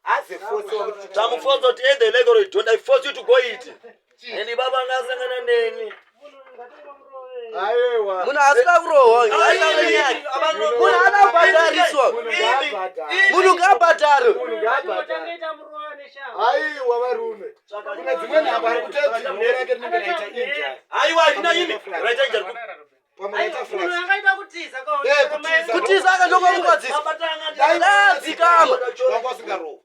As a force I'm forced to end the legal. Don't I force you to go eat? Any baba ngasangana neni? Ayewa. Muna asika bro. Asika Muna ana badariswa. Munu gabadaru. Ayewa varume. Kuna dzimweni hamba kutedzi mera ke ninge naita inja. Ayiwa ina yini? Raita inja. Kutiza akandoko mukwadzisa. Dzikama. Wangosingaro.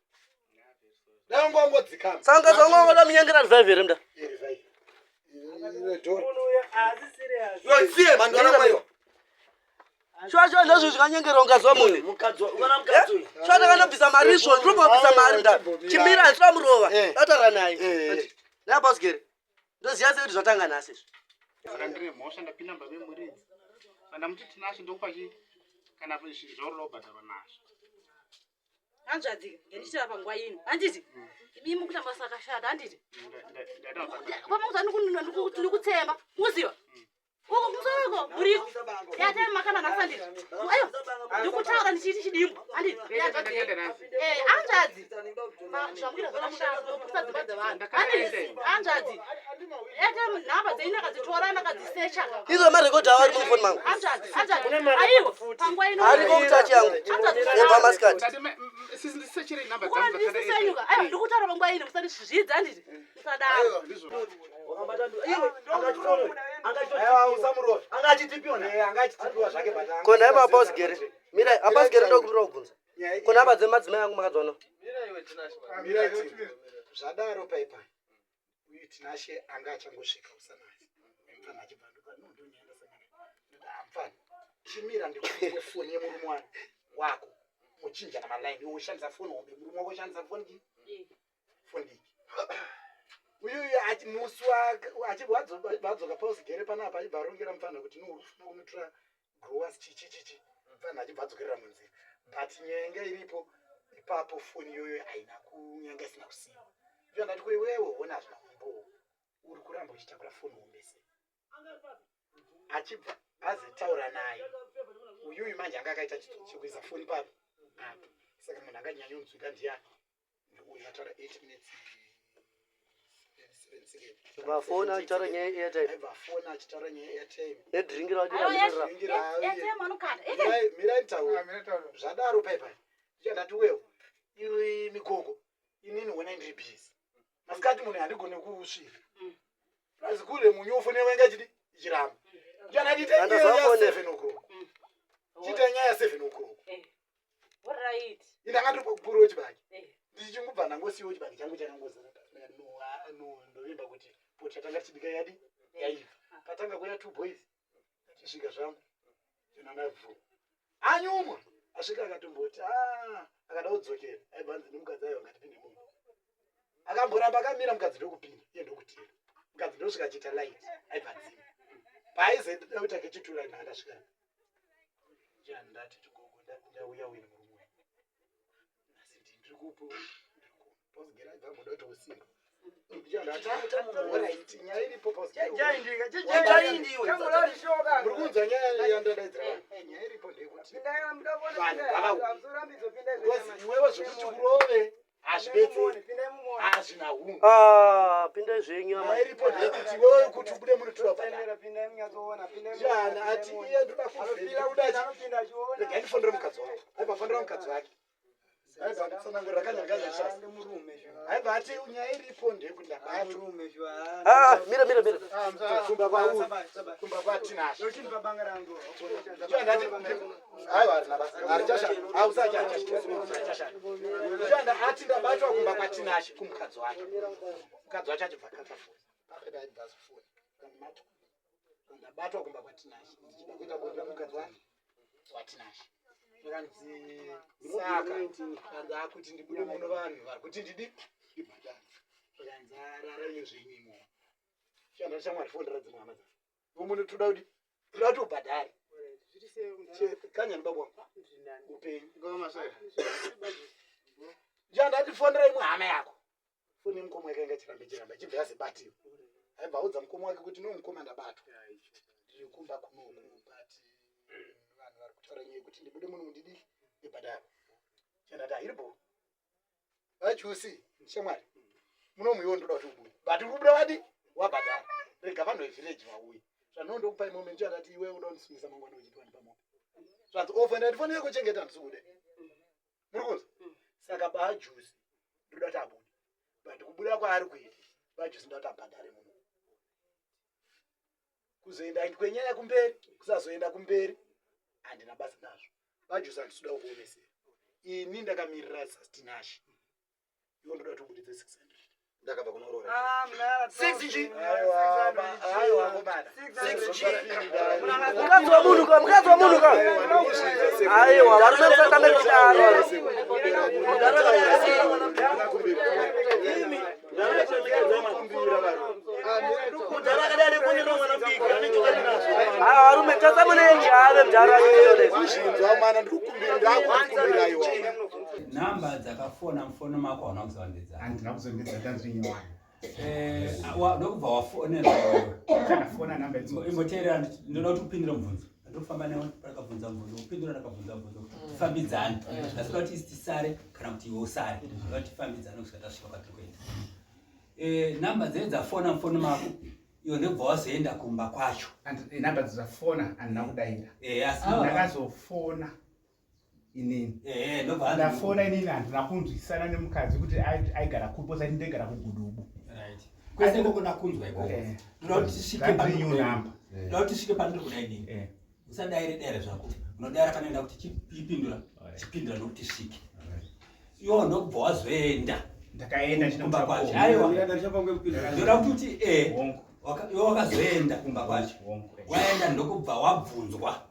Ndangongo dzikama. Sanga zongo la munyengera driver mda. Yozie mandwana mayo. Shwa ndazvo zvikanyengera ungazwa munhu. Mukadzwa, wana mukadzwa. Shwa ndakanobvisa mariswa, ndinobvisa mari mda. Chimira ndinamurova. Atara naye. Nabasgere. Ndoziya kuti zvatanga nhasi. Ndiri mhosva ndapinda mba memuridzi. Ndamuti tinashe ndokupachi kana zvoro lobhadharwa nazvo. Hanzvadzika, ngenditira panguva ino. Handiti? Imi mukuita mabasa akashata, handiti? Pamukuza ndikutsemba, muziva? Uko musoro buriko. Yatema makana nafanditi. Ayo, ndikutaura ndichiti chidimbu. Handiti? Hanzvadzi. Zvamwira zvola muda kusadzibadza vanhu. Handiti? Hanzvadzi. Yatema nhamba dzeina kadzitora nakadzisecha. Izo marekodha avari mufoni mangu. Hanzvadzi. Aiwa, panguva ino. Ari kokutachi yangu. Eba maskati. Sisechere nhamba dzangu dzakasenyuka. Ayo, ndikutaura panguva ino musati zvidza handiti? Musadaro. Kona ema abasgere. Mira, abasgere ndokumira kubvunza. Kona abadze madzimai angu makadzona. Mira zvadaro paipa. Uyu tinashe anga achangosvika usanasi. Mfana achibvanduka ndonyenda sangana. Mfana. Chimira ndikupe foni yemurume wako. Muchinja na line ushandisa foni hombe murume wako ushandisa foni. Foni. Uyu achimuswa achibwadzoka pausgere panapa ibarongera mfana kuti unofuna unotora growers chichichichi. Mfana achibwadzokerera munzira. But nyenge iripo ipapo foni yoyo haina kunyanga isina kusiya. Ndio ndati kwa wewe uona zvinambo. Uri kuramba uchitakura foni hombese. Achibva azitaura naye. Uyu manje anga akaita chikuisa foni papo. Saka munhu akanyanyonzwika ndiyani. Uyu ataura 8 minutes. Vafona achitaura nyaya yeairtime. Vafona achitaura nyaya yeairtime. Nedringira Mira ntaura. Zvadaro paipa. Ndio ndati wewe. Iwe migogo. Inini wena ndiri busy. Masikati munhu andigone kusvika. Azikule munyofone wenga chidi chiramba. Ndio ndati tenge 7 o'clock. Chita nyaya 7 o'clock. Alright. Indakati kupuro chibaki. Ndichingubva nangosiyo chibaki changu chakangozana. No ndovimba kuti pota tanga chibika yadi yaiva. Patanga kuya 2 boys. Chisvika zvangu. Ndina nabvu. Anyumwa. Asvika akatomboti akada kudzokera. Aibvanzi nomukadzi ayo ngatipinde munhu. Akamboramba akamira mukadzi ndokupinda. Iye ndokutira. Mukadzi ndosvika achita light. Aibvanzi. Paize ndauta kechitura ndasvika. Njani ndati chigogo ndauya wini murume. Asi ndiri kupo. Pozgera ibva muda kuti usimba. Nyaya iripo pozgera. Murikunzwa nyaya yandadaidzira. Nyaya iripo ndeyekuti iwewe zvokuti urove hazvibetseri hazvina hungu. Pinda zvenyu. Nyaya iripo ndeyekuti iwewe kuti ubude munotura bhadhara. Jana ati iye ndoda kufira udachi. Rega ndifondere mukadzi wake. Aibva fondera mukadzi wake. Aibva kutsanangura rakanyanganya shasa. Aibva ati nyaya iripo ndeyekuti ndabatu. Mira. Kumba kwatinashe. Aiwa nabasa. Arichasha. Ausacha. Jana ati ndabatwa kumba kwatinashe kumukadzi wake. Mukadzi wacho achibva kakafuna. Apeda aibva sifuna. Kamato. Ndabatwa kumba kwatinashe. Ndichida kuita bonde mukadzi wake. Kwatinashe. Ndanzi saka ndakuti ndibude muno vanhu vari kuti ndidi ibhadhara. Ndanzara renye zvenyimo. Chanda chamwari fondera dzimwe hama dzangu. Umuntu toda kuti ubhadhare. Kanyani baba upenyu. Ngoma sai. Chanda tifondera imwe hama yako. Foni mkomo yakainga chiramba chibva yazibatiwa. Aibva udza mkomo wake kuti no mkomo ndabatwa. Ndiri kumba kuno bati vanhu vari kutaura nyaya kuti ndibude munhu ndidi ibhadhara. Chanda iripo vachusi shamwari munomuiwo ndoda kuti ubude but uri wadi wabhadhara rega vanhu vevhireji vauye zvanondokupa imomo ndichadati iwe uda kundisungisa mangwana uchitwa nepamo zvanzi ofenda tifanire kuchengeta ndisubude muri kunzwa saka bajusi ndoda kuti abude but kubuda kwaari kuita bajusi ndoda kuti abhadhare muno kuzoenda kwenyaya kumberi kusazoenda kumberi handina basa nazvo bajusi handisuda kukuonesera ini ndakamirira sastinashi iwo ndoda kuti ubuditse 600 ndakabva kunorora 6 mukadzi wamunhu ka aiwa varume musatambe kutaro varume tatsamunejaave namba dzakafona mufoni mako hauna kuzondedzana handina kuzondedzana tanzvinyowana ndokubva wafonera ndakafona namba imoteerera ndoda kuti upindure mubvunzo ndokufamba newe pakabvunza mubvunzo upindura ndakabvunza mubvunzo tifambidzane asikuda kuti tisare kana kuti iwe usare oda tifambidzane kusvika tasvika kwatiri kuenda namba dzenye dzafona mufoni mako iwe ndobva wazoenda kumba kwacho namba dzafona handina kudayira asi ndakazofona inini ndafona inini handina kunzwisana nemukadzi kuti aigara kupo sati ndegara kugudubu kwese kokona kunzwa ikoko ndoda kuti tisvike pandiri kuda inini usadayire dere zvako unodayira kana enda kuti chipindura nokuti svike iwo ndokubva wazoenda ndakaenda kumba kwacho aiwa ndoda kuti iwe wakazoenda kumba kwacho waenda ndokubva wabvunzwa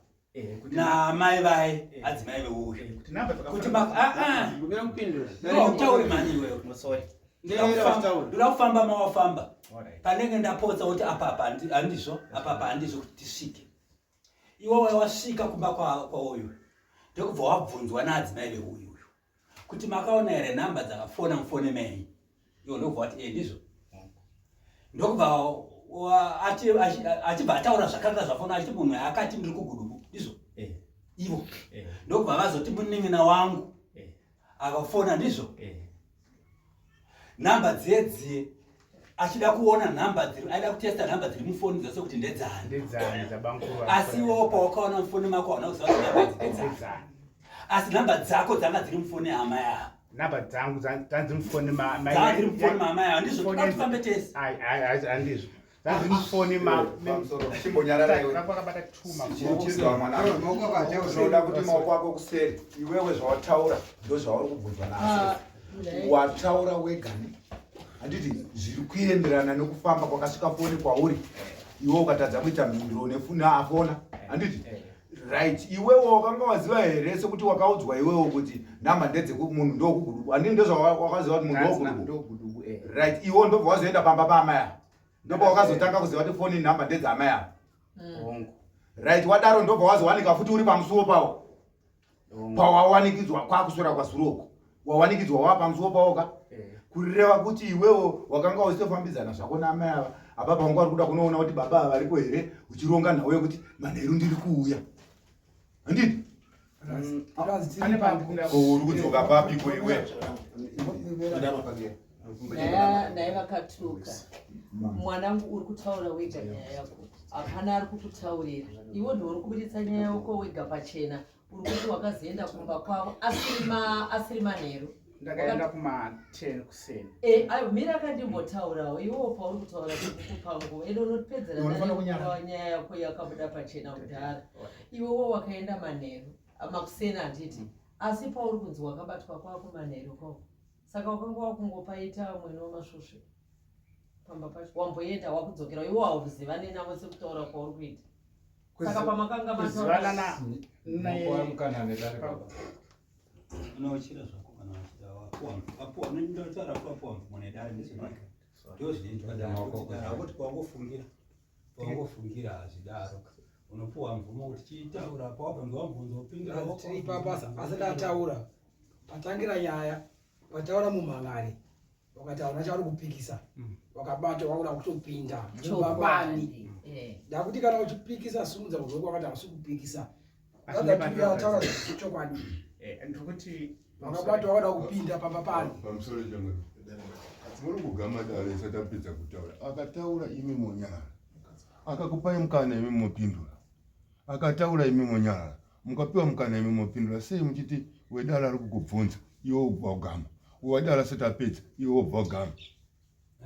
namai vaye adzimai veuyo kuti utaure mani iwewe ndoda kufamba mawafamba panenge ndapotsa kuti apapa handizvo kuti tisvike iwewe wasvika kumba kwauyu ndokubva wabvunzwa naadzimai veuyuyu kuti makaona here namba dzakafona mufoni mei iwo ndokubva wati ndizvo ndokubva achibva ataura zvakanga zvafona achiti munhu akati ndiri kugudubu ndizvo ivo ndokubva vazoti munin'ina wangu akafona ndizvo namba dzedzie achida kuona namba dziri aida kutesta namba dziri mufoni dzose kuti ndedzani asi iwewo pawakaona mufoni mako hauna kuziva kuti namba dzidedzani asi namba dzako dzanga dziri mufoni hama yavo namba dzangu dzanzi mufoni dziri mufoni mama yavo ndizvo toda kuti tifambe tese handizvo dzanzi mufoni chimbonyararaakabata tumaoda kuti maoko ako kuseri iwewe zvawataura ndo zvauri kubvunzwa naso wataura wegani handiti zviri kuenderana nekufamba kwakasvika foni kwauri iwe ukatadza kuita mhinduro nefuna afona handiti right iwewo wakanga waziva here sekuti wakaudzwa iwewo kuti namba ndedzemunhu ndokugudubu handii ndozvawakaziva kuti munhu ndokugudubu right iwo ndobva wazoenda pamba paama yavo ndobva wakazotanga kuziva kuti foni namba ndedzeama yavo right wadaro ndobva wazowanika futi uri pamusuwo pawo pawawanikidzwa kwakuswera kwazuroko wawanikidzwa wava pamusuwo pawoka kureva kuti iwewo wakanga usitofambidzana zvako naama yava apa pangu ari kuda kunoona kuti baba ava varipo here uchironga nawe kuti manheru ndiri kuuya handiti uri kudzoka papiko iwe naye vakatuka mwanangu uri kutaura wega nyaya yako hapana ari kukutaurira iwo ndouri kubuditsa nyaya yako wega pachena uri kuti wakazoenda kumba kwavo asiri manheru ndakaenda kuma10 kuseni aiwa miri akandimbotaurawo iwowo pauri kutaura kukupangu ende unotipedzera nyaya yako yakabuda pachena kudhara iwewo wakaenda manheru makuseni handiti asi pauri kunzi wakabatwa kwako manheru kwako saka wakanga wakungopaita mwene wamasvosve pamba pacho wamboenda wakudzokera iwo hauzivane navo sekutaura kwauri kuita saka pamakanga mataurana unochira zvako kana apuwa ndotaura kuapuwa mwanedari ndizvinaka ndozvinendakuti kwangofungira hazvidaro unopuwa mvumo kuti chiitaura pawabva wabvunza upindura asi ndataura patangira nyaya wataura mumhangari wakataura chauri kupikisa wakabata wakuda kutopinda mubabani ndakuti kana uchipikisa simudza kuzoko wakati hausi kupikisa adatuya taura chokwadi ndikuti Vakabata wada kupinda pambapani. Pamusoro changu. Muri kugama dare isatapedza kutaura. Akataura imi monyara. Akakupai mukana imi mopindura. Akataura imi monyara. Mukapiwa mukana imi mopindura. Sei muchiti wedala ari kukubvunza iwe ubva ugama. Wedala asatapedza iwe ubva ugama.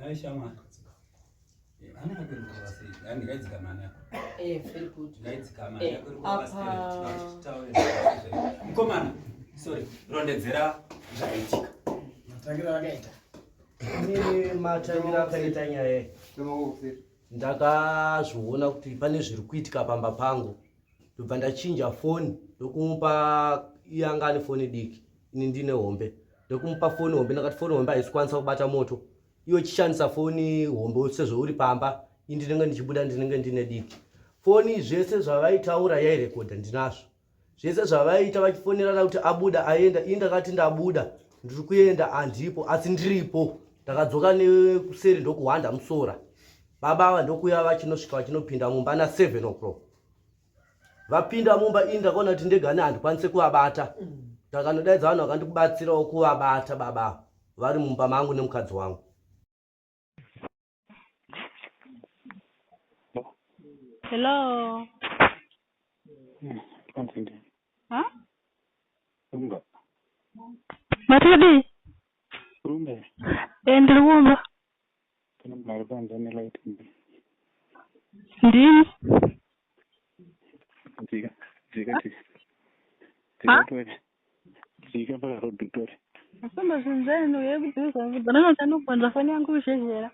Aisha mwana. Ani hakuenda basi. Ani gaizi kama nani? Very good. Gaizi kama nani? Mkomana. Sorry. Rondedzera zvaitika. Matangira akaita. Mimi matangira akaita nyaya. Ndakazviona kuti pane zviri kuitika pamba pangu. Ndobva ndachinja foni ndokumupa iyanga ane foni diki. Ini ndine hombe. Ndokumupa foni hombe ndakati foni hombe haisikwanisa kubata moto. Iyo chishandisa foni hombe sezvo uri pamba. Indinenge ndichibuda ndinenge ndine diki. Foni zvese zvavaitaura yairekodha ndinazvo. Zvese zvavaita vachifonera kuti abuda aenda indakati ndabuda ndiri kuenda andipo asi ndiripo ndakadzoka nekuseri ndokuhwanda musora baba ndokuya vachinosvika vachinopinda mumba na 7 o'clock vapinda mumba indakaona kuti ndegane handikwanise kuvabata ndakanodaidza vanhu vakandikubatsirawo kuvabata baba vari mumba mangu nemukadzi wangu. Hello. Huh? Rumba. Matadi? Rumba. Endri wumba. Kana maribanda ne light mbi. Ndini? Diga ti. Ha? Diga ba road Victoria. Asamba zinzeno yebuduza ngidana tanu kwanza fanya yangu shejera.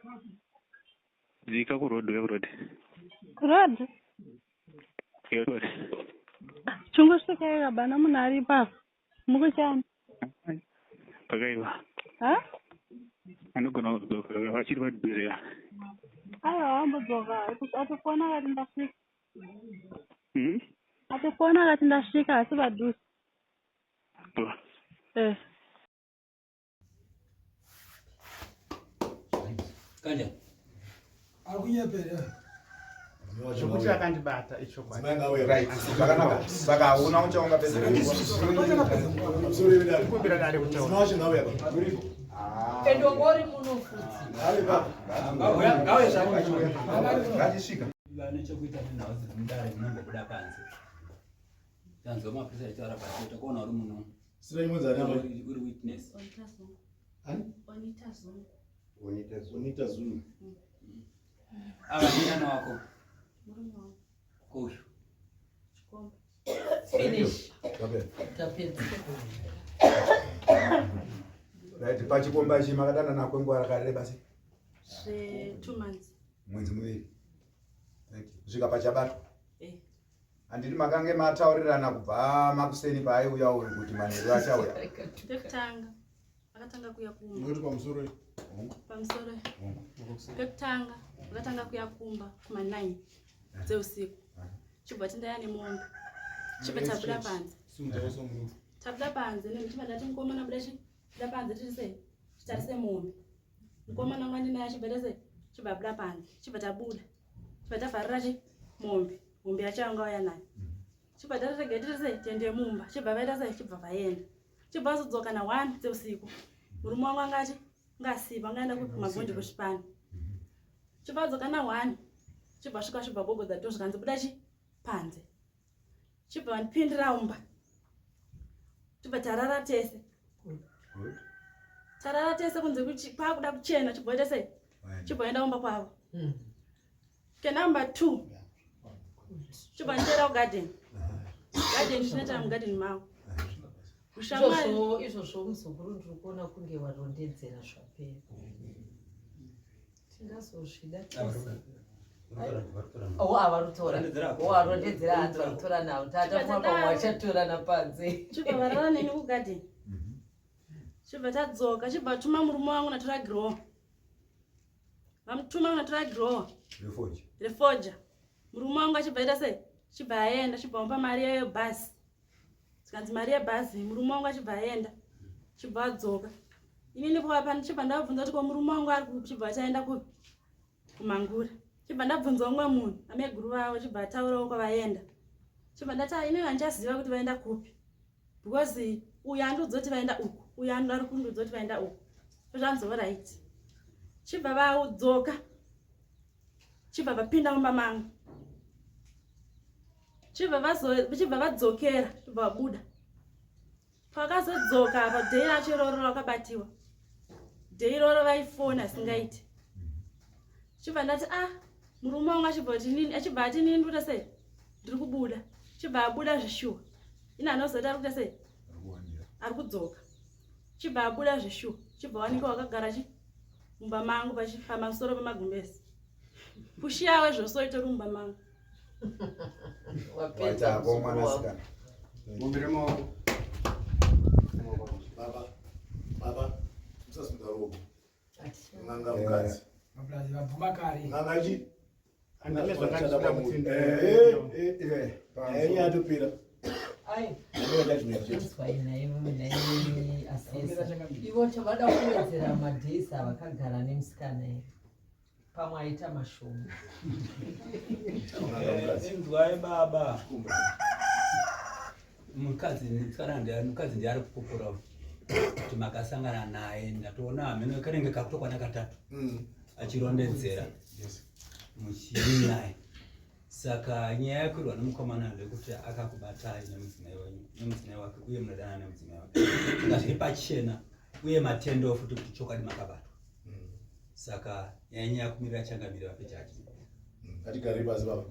Diga ku road ya road. Road? Ya road. Chungu sika bana munari papa. Muko cyane. Pagaiwa. Ha? Anugona wachiri badbere. Ayo ambozoga atofona kati ndafika. Atofona kati ndafika asibadusa. Kanja. Akunyepera. Zvokuti akandibata icho kwadi. Right. Saka una uchaunga pesa. Kumbira dare kutaura. Endongori muno futi. Ngawe zvangu. Ngachishika. Vane chekuita nawo dzimudare dzinombobuda panze. Tanzo mapisa achara pasi utakuona uri muno. Sira imodza nama. Uri witness. Onita Zulu. Avanyana wako. Kushu. Finish. Tapedza. Right, pachikomba ichi makadana nako nguva rakareba sei? 2 months. Mwedzi muviri. Kusvika pachabatwa. Handiti makange mataurirana kubva makuseni paaiuya uyu kuti manheru achauya. Pekutanga akatanga kuya kumba. Ngoti pamusoro. Pamusoro. Pekutanga akatanga kuya kumba kuma 9 dzeusiku. Chibva tindaya nemombe. Chibva tabuda panze. Tabuda panze nechibva mukomana buda da panze tise chitarise mombe. Mukomana mwandi naye chibva tise chibva buda panze. Chibva tabuda. Chibva tavharira mombe. Mombe yachanga uya naye. Chibva taregera tise tende mumba. Chibva vaita sei chibva vaenda. Chibva zodzoka na 1 dzeusiku. Murume wangu angati ngasiba ngaenda kumabhonje kuchipani. Chibva dzoka na 1. Chibva svika chibva gogodza ndo zvikanzi buda panze. Chibva vandipindira umba. Chibva tarara tese. Tarara tese kunze kuti kwakuda kuchena chibva ita sei. Chibva enda umba kwavo. Ke number 2. Chibva ndera garden. Garden chinoita mugarden mawo. Izvo muzukuru ndiri kuona kunge warondedzera zvapera. Tingazozvida avarutora warondedzera hanzi varutora nawo tatauma pamwe vachatorana panze. Chibva varara neni kugarden. Chibva tadzoka chibva tuma murume wangu natora grow. Vamutuma natora grow. Refoja. Murume wangu achibva ita sei? Chibva aenda chibva mupa mari yebhasi. Sikanzi mari yebhasi murume wangu achibva aenda. Chibva adzoka. Inini papa chibva ndabvunza kuti murume wangu ari kuchibva achaenda kumangura. Chibva ndabvunza umwe munhu ameguru wavo chibva ataurawo kwavaenda. Chibva ndati inini handichaziva kuti vaenda kupi. Because uyu andiudzoti vaenda uku, uyu ari kundiudzoti vaenda uku. Zvanzova right. Chibva vaudzoka. Chibva vapinda mumba mangu. Chibva vadzokera, chibva vabuda. Pakazodzoka apa dhei racho iroro rakabatiwa. Dhei iroro vaifona singaiti. Chibva ndati murume wangu achibva ati nini kuti sei? Ndiri kubuda. Chibva abuda zveshuwa. Ina anozoti ari kuita sei? Ari kudzoka. Chibva abuda zveshuwa. Chibva wanika wakagara mumba mangu pamasoro pemagumbezi. Pushi yawe zvose itori mumba mangu. Wapedza mwanasikana. Mumbire maoko. Baba, musasunda robo. Nganga mukadzi. Mablazi vabvuma kare. Nganga chi? Andile zvakachita mutsinda. Yatopira. Ai. Ivo chavada kuwedzera madhesi avakagara nemusikana here. Pamwe aita mashoma. Inzwai baba. Mukadzi ndiari kupupura kuti makasangana naye ndatoona hameno kanenge kakutokwana katatu achirondedzera muchiri naye. Saka nyaya yakwirwa nemukomana ndekuti akakubatai nemudzimai wake uye munodana nemudzimai wake. Ngazviri pachena uye matendo futi kuti chokwadi makabatwa. Saka nyaya yakumirira changamirira pechachi. Ngatigare pasi baba.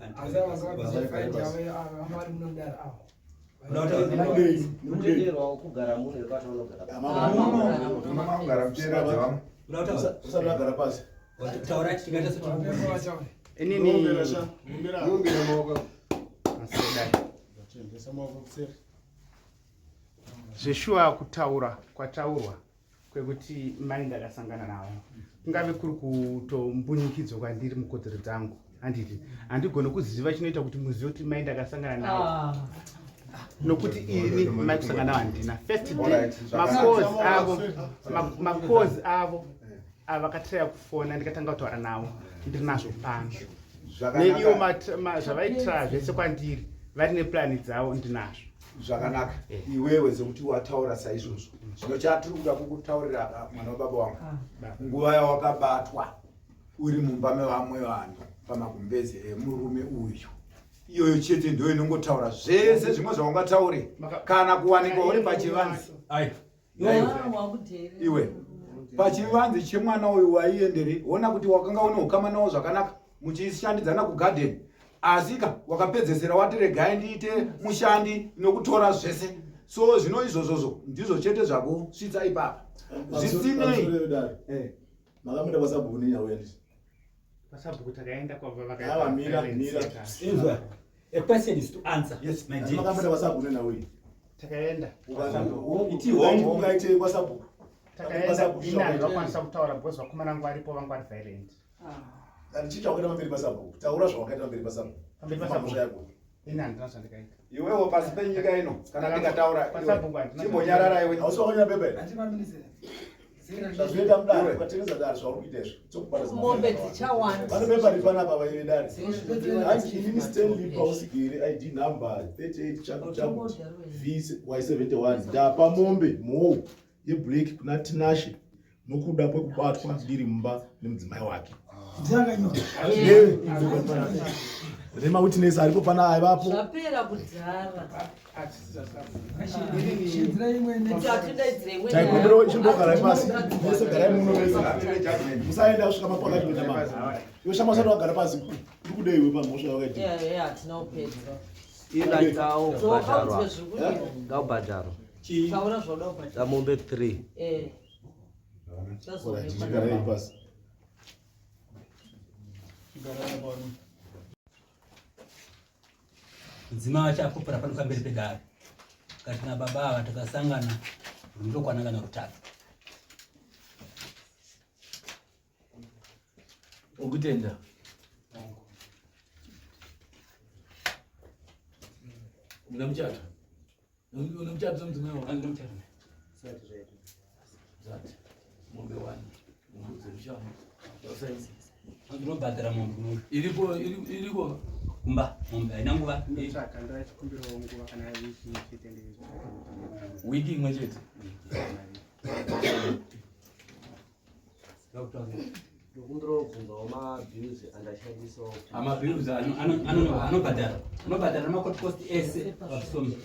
Munjengerwa kugara mune kwataunogara. Usagara pasi. Taura chitingata sochi. Inini mumbira maoko. Zveshuwa kutaura kwataurwa kwekuti mai ndakasangana navo kungave kuri kutombunyikidzwa kwandiri mukodzero dzangu. Handiti handigoni kuziva chinoita kuti muzive kuti mai ndakasangana navo nokuti ini mai kusangana navo handina. First day makozi avo avakatraya kufona ndikatanga kutaura navo ndiri nazvo pano. Neivo zvavaitira zvese kwandiri vari neplani dzavo ndinazvo. Zvakanaka. Iwewe sekuti wataura saizvozvo. Zvino chatiri kuda kukutaurira mwana wababa wangu. Nguva yawakabatwa uri mumba mevamwe vanhu pamagumbezi emurume uyu. Iyoyo chete ndio inongotaura zvese zvimwe zvaungataure kana kuwanikwa uri pachivanze. Iwe pachivanze chemwana uyu waiendere ona kuti wakanga une ukama nawo zvakanaka muchishandidzana kugarden. Asika wakapedzesera wati regai ndiite mushandi nokutora zvese. So zvino izvozvo ndizvo chete zvakusvitsa ipapa. Zvisinei. Makamira pasabhuku nenyaya yendi. Pasabhuku takaenda kwabva vakaita. Mira. A question is to answer. Yes, my dear. Makamira pasabhuku nenyaya. Takaenda. Iti hongu ungaite pasabhuku. Takaenda inani vakwanisa kutaura because vakomana vangu varipo vangu vari violent. Ndichita kuenda pamberi pasabhuku. Taura zvawakaita pamberi pasabhuku. Pamberi pasabhuku. Inani ndinazvandikaita. Iwewe pasi penyika ino kana ndikataura pasabhuku handina. Chimbonyarara iwe. Auswanya bebe. Zvazvoita mudare kwatenesa dare zvakuita izvo. Tsokubata mombe dzichawanda. Vano beba ripana apa vaire dare. Hanji ini Stanley Pausigiri ID number 38 chapu V71 ndapa mombe mo yebreak kuna Tinashe nokuda kwekubatwa ndiri mumba nemudzimai wake. Rema witness aripo pana aivapo. Zvapera kudzara. Taikumbiro chimbogara pasi. Vese garai muno vese. Musaenda kusvika mapakati kunyama. Iwe shama sati wagara pasi. Ndikudei iwe pamhosva wakaita. Yeah, tinopedza. Ila ngaubhadharwa. Ngaubhadharwa. Taura zvoda ubhadharwa. Zamombe 3. Garai pasi. Mudzimai wacho akupura pano pamberi pedare. Kati na baba ava takasangana rundokwanangana rutatu. Ukutenda. Una mchata. Una mchata mdzimai wangu. Anga mchata. Zati. Mombe wani. Mbuzi mshana. Yosensi. Andinobhadhara mombe. Iriko kumba mombe haina nguva. Saka ndaikumbirawo nguva kana ichi chitenderezo. wiki imwe chete. Amabhiruzi anobhadhara namacost ese vasomi